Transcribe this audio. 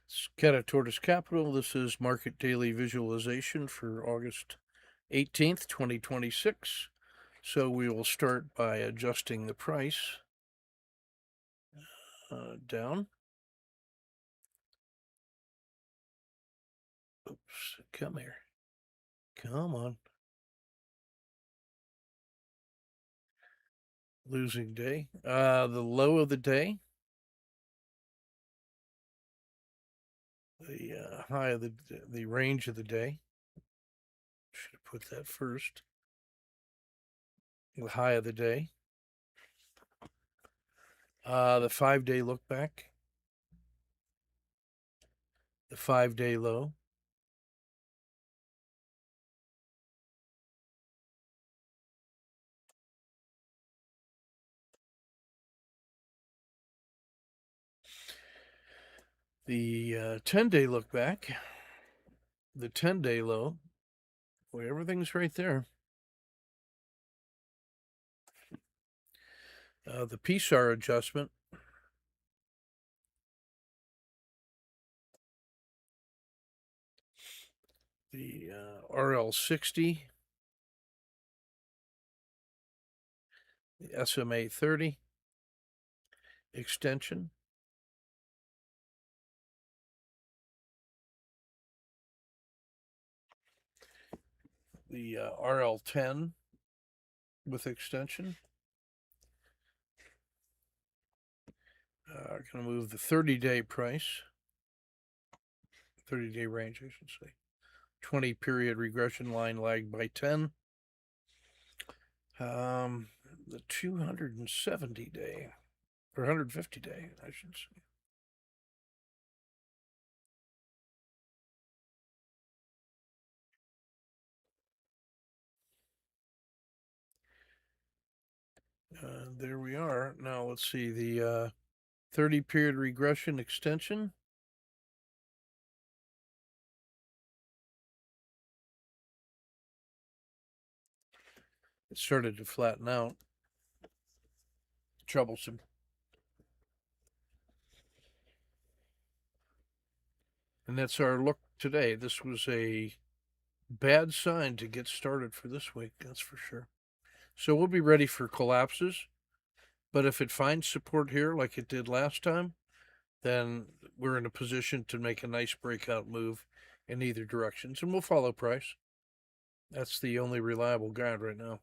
Scata Tortoise Capital. This is market daily visualization for August 18th, 2026. So we will start by adjusting the price down. Oops, come here. Come on. Losing day. The low of the day. The high of the range of the day. Should have put that first. The high of the day. The 5-day look back. The 5-day low. The 10-day look back. The 10-day low. Boy, everything's right there. The PSAR adjustment. The RL60. The SMA 30 extension. The RL10 with extension. Going to move the 30-day price, 30-day range, I should say. 20-period regression line lagged by 10. The 270-day, or 150-day, I should say. There we are. Now let's see the 30-period regression extension. It started to flatten out. Troublesome. And that's our look today. This was a bad sign to get started for this week, that's for sure. So we'll be ready for collapses. But if it finds support here like it did last time, then we're in a position to make a nice breakout move in either directions, and we'll follow price. That's the only reliable guide right now.